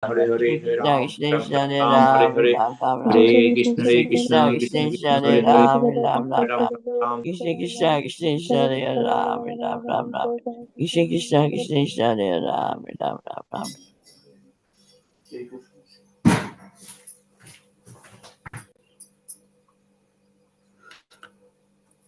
Hare Hare Hare Krishna Ram Krishna Ram Krishna Hare Ram Hare Ram Hare Ram Ram Ram Hare Krishna Krishna Hare Krishna Krishna Krishna Krishna Krishna Krishna Hare Hare Hare Ram Ram Ram Ram Ram Ram Krishna Krishna Krishna Krishna Hare Ram Ram Ram Ram Krishna Krishna Krishna Krishna Hare Ram Ram Ram Ram.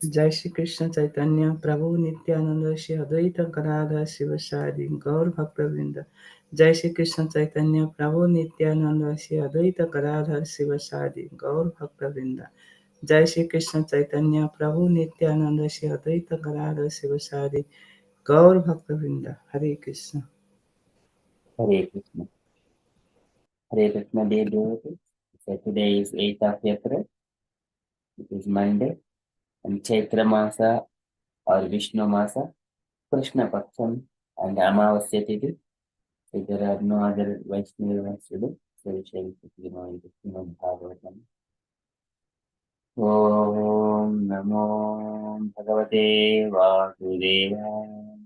Jai Shri Krishna Chaitanya Prabhu Nityananda Shri Advaita Gadadhar Sivasadi Gaur Bhaktavinda. Jai Shri Krishna Chaitanya Prabhu Nityananda Shri Advaita Gadadhar Sivasadi Gaur Bhaktavinda. Jai Shri Krishna Chaitanya Prabhu Nityananda Shri Advaita Gadadhar Sivasadi Gaur Bhaktavinda. Hare Krishna. Hare Krishna. Hare Krishna, dear devotees. So today is 8th of April. It is Monday. And Chaitra Masa or Vishnu Masa, Krishna Paksham and Amavasya Tithi. So there are no other Vaishnavas today. So we shall quickly know into Srimad Bhagavatam. Om Namo Bhagavate Vasudevaya.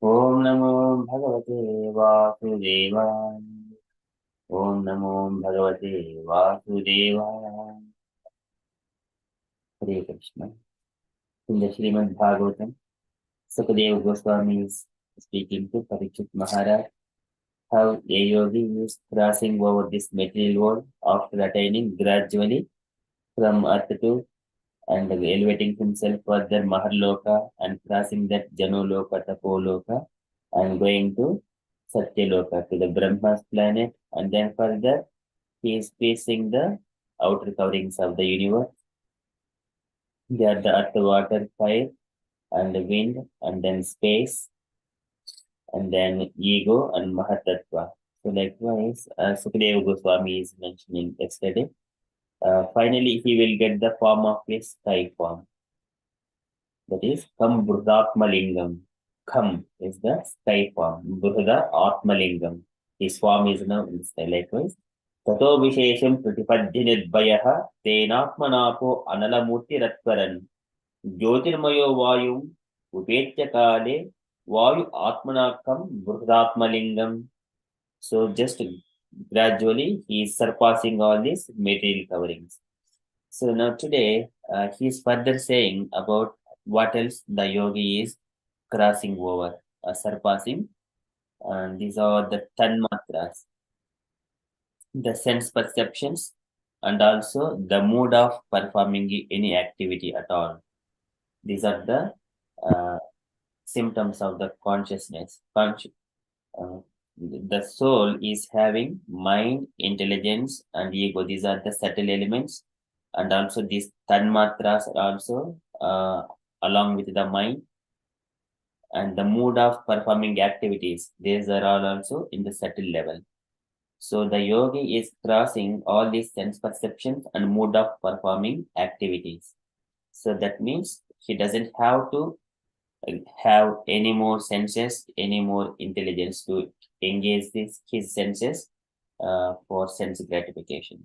Om Namo Bhagavate Vasudevaya. Om Namo Bhagavate Vasudevaya. Hare Krishna. In the Srimad Bhagavatam, Sukadeva Goswami is speaking to Parikshit Maharaj how a yogi is crossing over this material world after attaining gradually from earth to and elevating himself further Maharloka and crossing that Janoloka, Tapoloka and going to Satyaloka to the Brahma's planet, and then further he is facing the outer coverings of the universe. They are the earth, water, fire and the wind and then space and then ego and Mahatattva. So likewise, Sukadeva Goswami is mentioning yesterday. Finally, he will get the form of a sky form. That is Kam Lingam. Kam is the sky form. Burda Atmalingam. His form is now in sky. Likewise. Tato Vishesham Pratipadhi Nidbayaha Tenatmanapo Analamurti Ratvaran Jyotirmayo Vayum Upetya Kale Vayu Atmanakam Burdatmalingam. So just gradually he is surpassing all these material coverings. So now today he is further saying about what else the yogi is crossing over, surpassing. And these are the tanmatras, the sense perceptions, and also the mood of performing any activity at all. These are the symptoms of the consciousness. The soul is having mind, intelligence, and ego. These are the subtle elements, and also these tanmatras are also along with the mind and the mood of performing activities. These are all also in the subtle level. So the yogi is crossing all these sense perceptions and mood of performing activities. So that means he doesn't have to have any more senses, any more intelligence to engage his senses for sense gratification.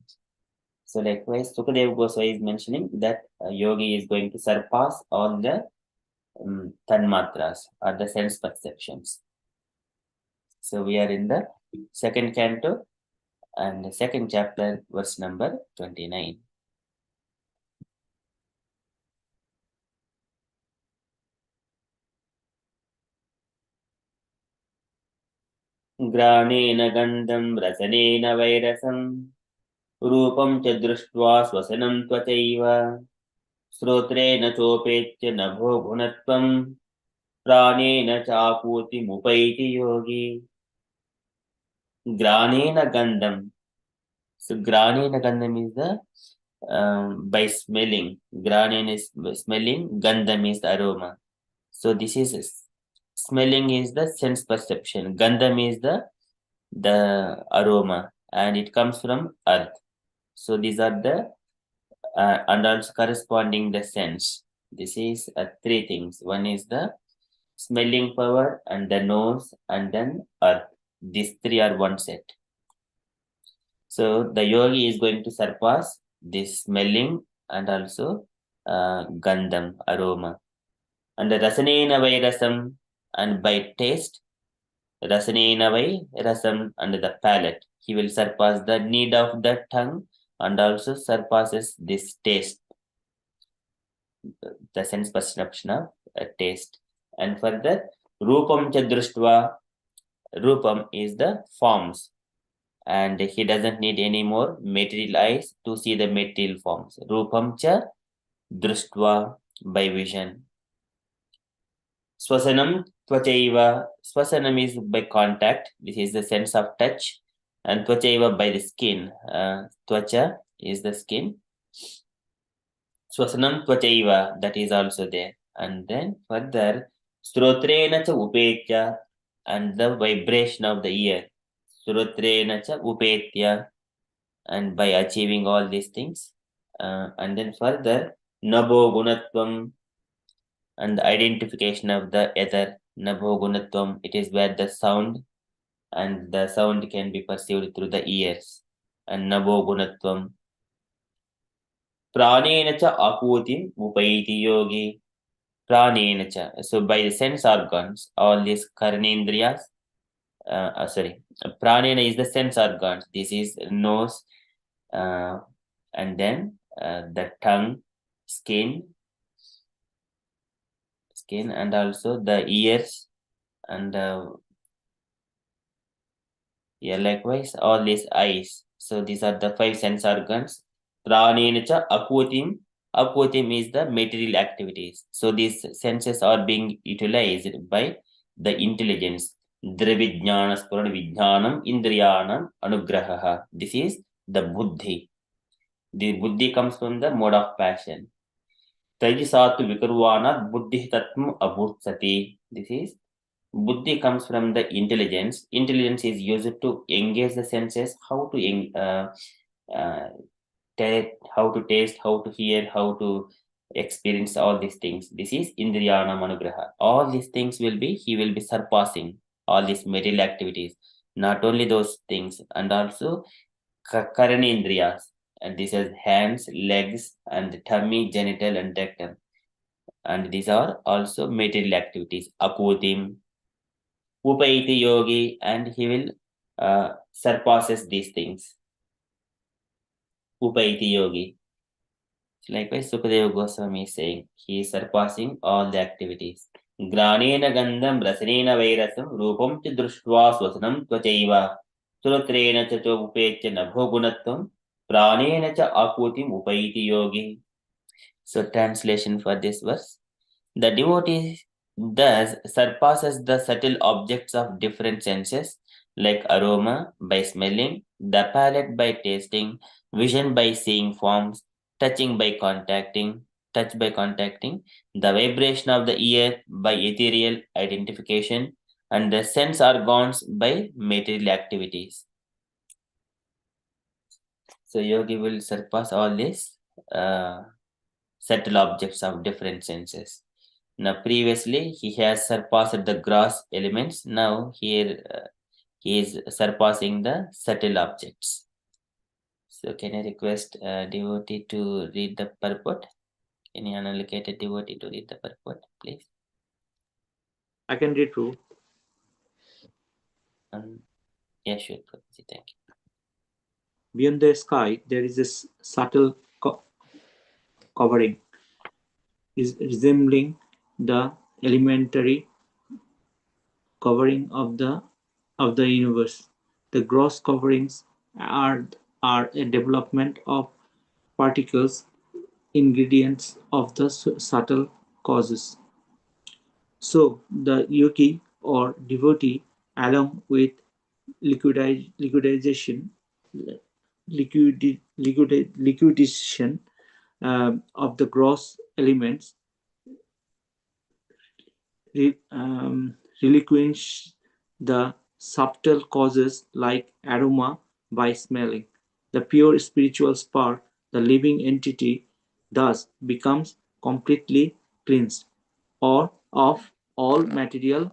So likewise, Sukadeva Goswami is mentioning that yogi is going to surpass all the tanmatras or the sense perceptions. So we are in the second canto and the second chapter, verse number 29. Granena gandham rasanena vairasam रूपं च दृष्ट्वा स्वसनं त्वचैव श्रोत्रेण चोपेत्य नभो गुणत्वं प्राणेन चापूतिमुपैति योगी granena gandham. So granena gandham is the by smelling. Granena is smelling, gandham is the aroma. So this is smelling is the sense perception, gandham is the aroma, and it comes from earth. So these are the and also corresponding the sense. This is three things. One is the smelling power and the nose and then earth. These three are one set. So the yogi is going to surpass this smelling and also gandham, aroma. And the rasanena vairasam, and by taste, Rasanena vai rasam, under the palate. He will surpass the need of the tongue and also surpasses this taste, the sense perception of taste. And further, Rupam cha društva, Rupam is the forms, and he doesn't need any more material eyes to see the material forms. Rupam cha društva, by vision. Swasanam tvachaiva, Swasanam is by contact, this is the sense of touch, and tvachaiva by the skin. Tvacha is the skin. Swasanam tvachaiva, that is also there. And then further, srotrena cha upetya, and the vibration of the ear. Srotrena cha upetya, and by achieving all these things. And then further, nabho gunatvam, and the identification of the ether. Nabho gunatvam, it is where the sound, and the sound can be perceived through the ears. And nabho gunatvam. Pranena cha akutim upaiti yogi. Pranena cha, so by the sense organs, all these karnendriyas, pranena is the sense organs. This is nose, and then the tongue, skin, and also the ears, and likewise all these eyes. So these are the 5 sense organs. Pranena cha akutim. Akutim is the material activities. So these senses are being utilized by the intelligence. Dravijnana spurana vijnanam indriyanam anugraha. This is the buddhi. The buddhi comes from the mode of passion. Tajisatu vikarvana buddhi tatvam abhutsati. This is buddhi comes from the intelligence. Intelligence is used to engage the senses, how to how to taste, how to hear, how to experience all these things. This is indriyana manugraha. All these things he will be surpassing all these material activities. Not only those things, and also karanendriyas, and this is hands, legs, and tummy, genital, and rectum. And these are also material activities. Akutim, upaiti yogi, and he will surpasses these things. Upaiti yogi. Likewise, Sukadeva Goswami is saying he is surpassing all the activities. Granena gandham rasanena vairasam rupam cha društva swasanam tvachaiva suratrena cha upetya nabho gunatvam pranena cha akutim upaiti yogi. So translation for this verse. The devotee thus surpasses the subtle objects of different senses like aroma by smelling, the palate by tasting, vision by seeing forms, touch by contacting, the vibration of the ear by ethereal identification, and the sense organs by material activities. So yogi will surpass all these subtle objects of different senses. Now, previously, he has surpassed the gross elements. Now, here he is surpassing the subtle objects. So, can I request a devotee to read the purport? Any unallocated devotee to read the purport, please? I can read through. Yeah, sure, Prabhuji, thank you. Beyond the sky, there is a subtle covering, resembling the elementary covering of the universe. The gross coverings are a development of particles, ingredients of the subtle causes. So the yogi or devotee, along with liquidation of the gross elements, relinquish the subtle causes like aroma by smelling. The pure spiritual spark, the living entity, thus becomes completely cleansed or of all material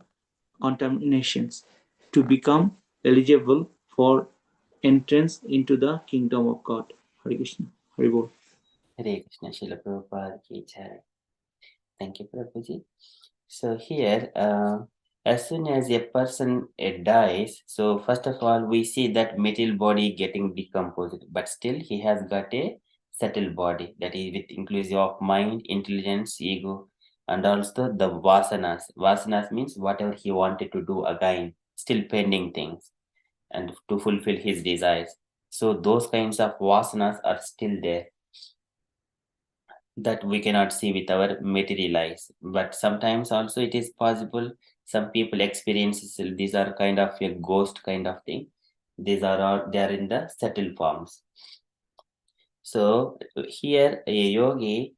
contaminations to become eligible for entrance into the kingdom of God. Hare Krishna. Hare Bol. Hare Krishna, Srila Prabhupada ki jai. Thank you, Prabhuji. So here, as soon as a person dies, so first of all, we see that material body getting decomposed, but still he has got a subtle body that is with inclusive of mind, intelligence, ego, and also the vasanas. Vasanas means whatever he wanted to do again, still pending things, and to fulfill his desires. So those kinds of vasanas are still there that we cannot see with our material eyes. But sometimes also it is possible some people experiences these are kind of a ghost kind of thing. These are all they are in the subtle forms. So here a yogi,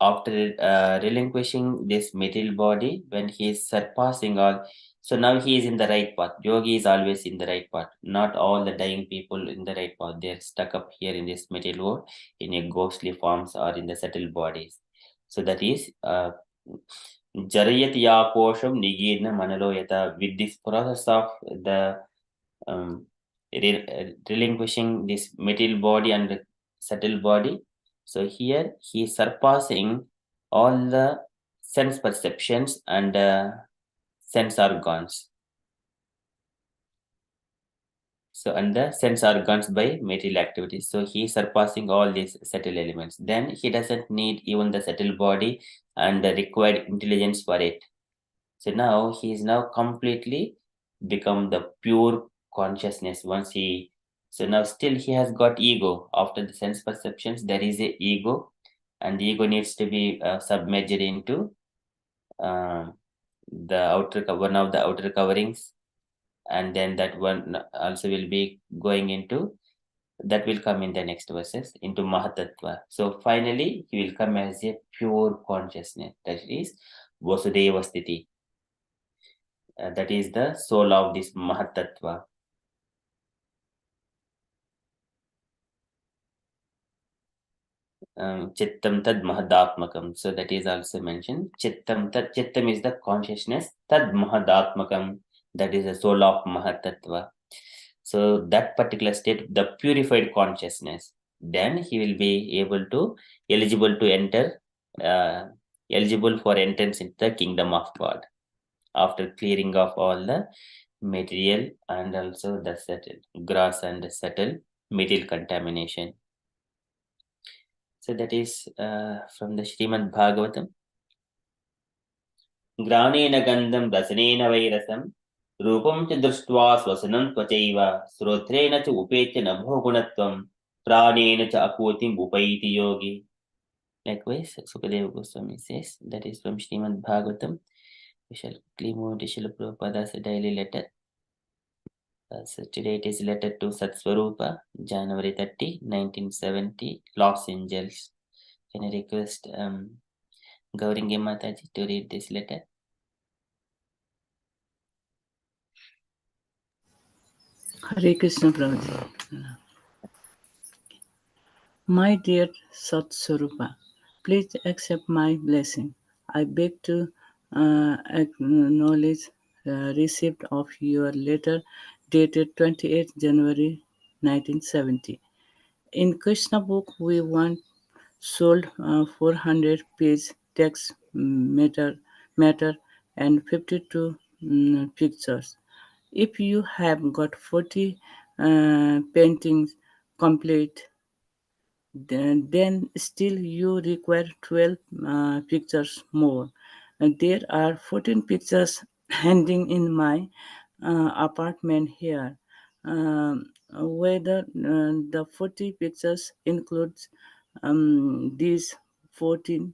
after relinquishing this material body, when he is surpassing all, so now he is in the right path. Yogi is always in the right path. Not all the dying people in the right path. They are stuck up here in this material world in a ghostly forms or in the subtle bodies. So that is Jarayati Yaposham Nigirna Manaloyata. With this process of the um, relinquishing this material body and the subtle body. So here he is surpassing all the sense perceptions and sense organs. So and the sense organs by material activities. So he is surpassing all these subtle elements. Then he doesn't need even the subtle body and the required intelligence for it. So now he is now completely become the pure consciousness once he, so now still he has got ego after the sense perceptions. There is a ego, and the ego needs to be submerged into um the one of the outer coverings, and then that one also will be going into, that will come in the next verses into Mahatattva. So finally he will come as a pure consciousness, that is Vasudeva Sthiti. That is the soul of this Mahatattva. Chittam tad mahadatmakam. So that is also mentioned. Chittam tad, Chittam is the consciousness, tad mahadatmakam, that is the soul of Mahatattva. So that particular state, the purified consciousness, then he will be able to eligible to enter, uh, eligible for entrance into the kingdom of God after clearing of all the material and also the subtle gross and the subtle material contamination. So that is from the Srimad Bhagavatam. Granena gandham rasanena vairasam rupam cha drishtva swasanam tvachaiva srotrena cha upecha nabho gunatvam pranena cha akotim upaiti yogi. Likewise, Sukadeva Goswami says, that is from Srimad Bhagavatam. We shall quickly move to Srila Prabhupada's daily letter. So today it is letter to Satswarupa, January 30, 1970, Los Angeles. Can I request Gauringi Mataji to read this letter? Hare Krishna Prabhuji. My dear Satswarupa, please accept my blessing. I beg to acknowledge receipt of your letter dated 28 January 1970. In Krishna book, we want sold 400-page text matter and 52 pictures. If you have got 40 paintings complete, then still you require 12 pictures more. And there are 14 pictures hanging in my apartment here. Whether the 40 pictures includes these 14,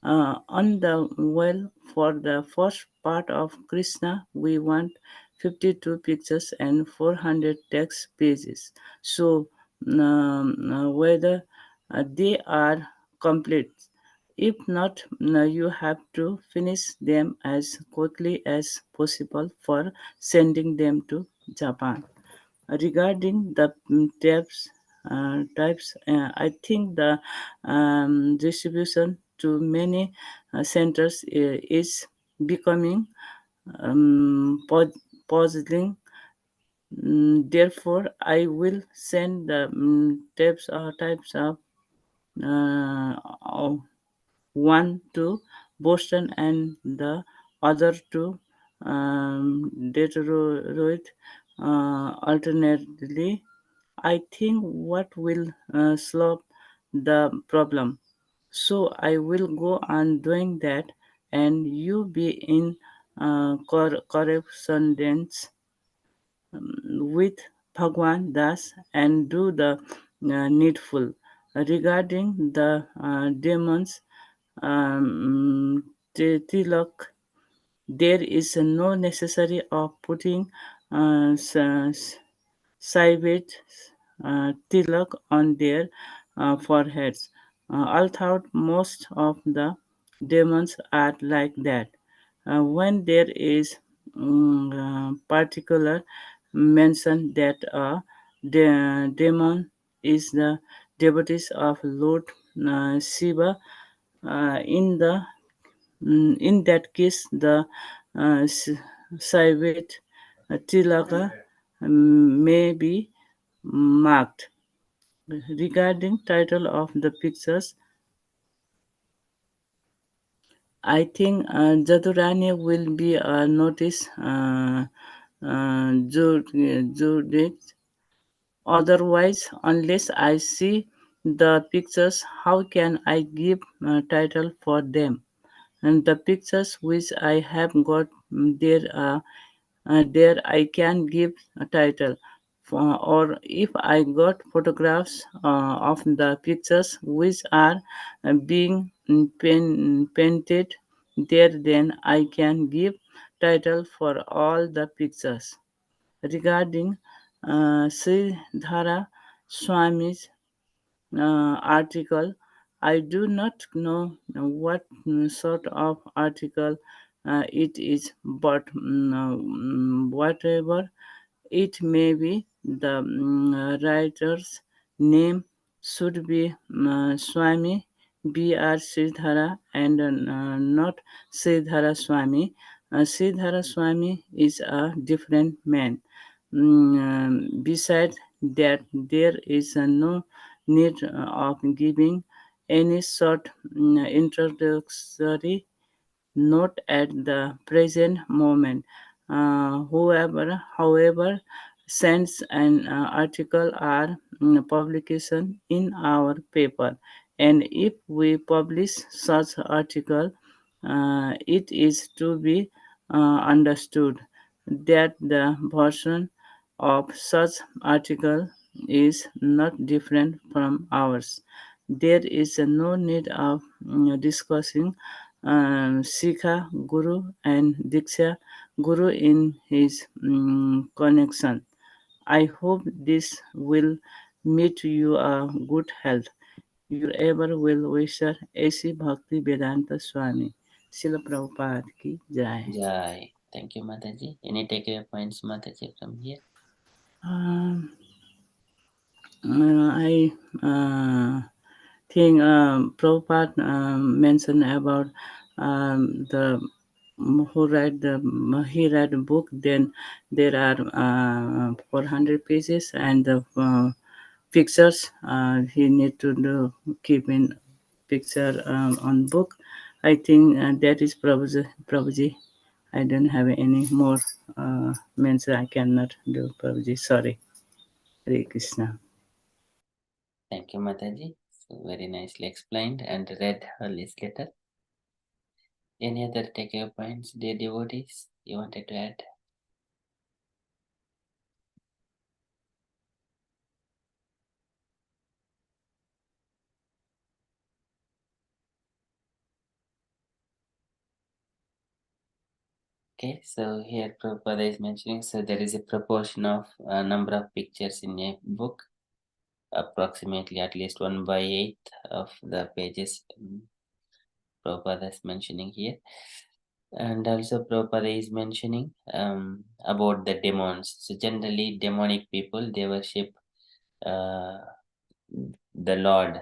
on the well for the first part of Krishna, we want 52 pictures and 400 text pages. So, whether they are complete. If not, you have to finish them as quickly as possible for sending them to Japan. Regarding the types, I think the distribution to many centers is becoming puzzling. Therefore, I will send the types uh, of one to Boston and the other two deteriorate alternately. I think what will solve the problem. So I will go on doing that, and you be in correspondence with Bhagwan Das and do the needful. Regarding the demons, Tilak, there is no necessary of putting Saivit tilak on their foreheads. Although most of the demons are like that. When there is particular mention that a demon is the devotees of Lord Shiva, in that case the Saivit tilaka may be marked. Regarding title of the pictures, I think Jadurani will be a notice Judith. Otherwise, unless I see the pictures, how can I give a title for them? And the pictures which I have got there I can give a title. Or if I got photographs of the pictures which are being painted there, then I can give title for all the pictures. Regarding Sridhara Swami's article. I do not know what sort of article it is, but whatever it may be, the writer's name should be Swami B.R. Sridhara and not Sridhara Swami. Sridhara Swami is a different man. Besides that, there is no need of giving any short introductory not at the present moment. However, sends an article or publication in our paper, and if we publish such article, it is to be understood that the version of such article is not different from ours. There is no need of discussing Sikha Guru and Diksha Guru in his connection. I hope this will meet you a good health. Your ever will wisher, A.C. Bhakti Vedanta Swami. Srila Prabhupada ki jai. Jai. Thank you, Mataji. Any takeaway points, Mataji, from here? Um, I think Prabhupada mentioned about the who write the he read a book. Then there are 400 pages and the pictures he need to do keep in picture on book. I think that is Prabhuji. Prabhuji. I don't have any more mention. I cannot do Prabhuji. Sorry. Hare Krishna. Thank you, Mataji. So very nicely explained and read Hali's letter. Any other takeaway points, dear devotees, you wanted to add? Okay, so here Prabhupada is mentioning, so there is a proportion of number of pictures in a book, approximately at least 1/8 of the pages Prabhupada is mentioning here. And also Prabhupada is mentioning about the demons. So generally demonic people, they worship uh, the Lord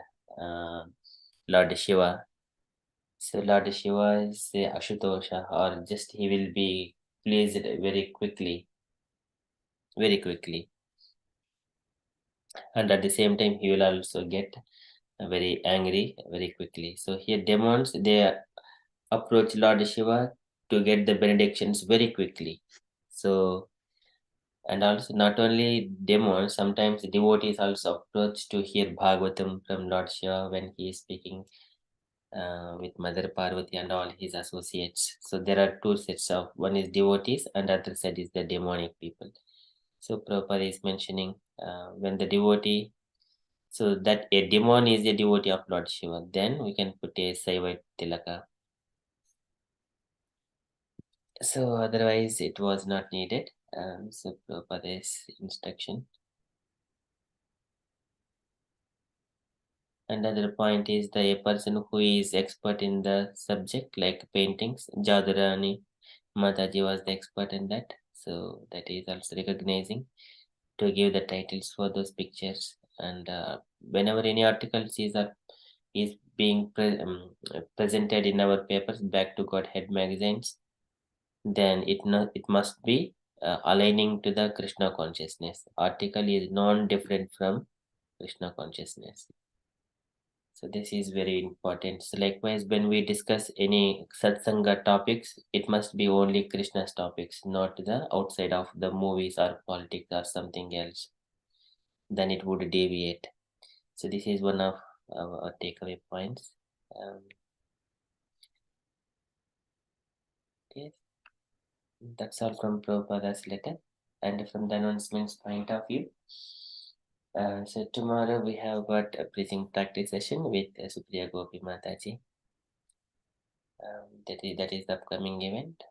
Shiva. So Lord Shiva is the Ashutosha, or just he will be pleased very quickly. And at the same time, he will also get very angry very quickly. So here demons, they approach Lord Shiva to get the benedictions very quickly. So, and also not only demons, sometimes devotees also approach to hear Bhagavatam from Lord Shiva when he is speaking with Mother Parvati and all his associates. So there are two sets of, one is devotees and other set is the demonic people. So Prabhupada is mentioning when the devotee, so that a demon is a devotee of Lord Shiva, then we can put a Saiva Tilaka. So otherwise it was not needed. So Prabhupada's instruction. Another point is the a person who is expert in the subject like paintings. Jadurani Mataji was the expert in that. So that is also recognizing to give the titles for those pictures. And whenever any articles is being presented in our papers, Back to Godhead magazines, then it must be aligning to the Krishna consciousness. Article is non-different from Krishna consciousness. So this is very important. So likewise, when we discuss any satsanga topics, it must be only Krishna's topics, not the outside of the movies or politics or something else. Then it would deviate. So this is one of our takeaway points. Okay, that's all from Prabhupada's letter. And from the announcements point of view, so tomorrow we have got a preaching practice session with Supriya Gopi Mataji. That is the upcoming event.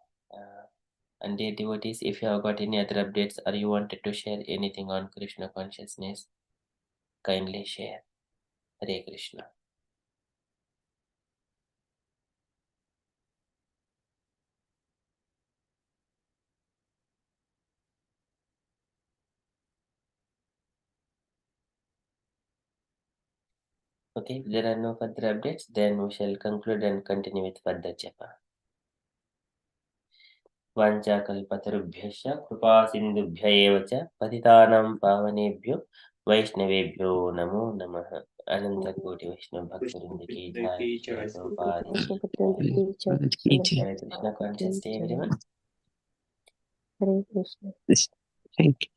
And dear devotees, if you have got any other updates or you wanted to share anything on Krishna consciousness, kindly share. Hare Krishna. Okay, if there are no further updates, then we shall conclude and continue with further japa. वाञ्छाकल्पतरुभ्यश्च कृपासिन्धुभ्य एव च पतितानां पावनेभ्यो वैष्णवेभ्यो नमो नमः। अनन्तकोटि वैष्णव भक्तवृंद की जय। श्रील प्रभुपाद की जय। Hare Krishna conscious day everyone. Hare Krishna. Thank you.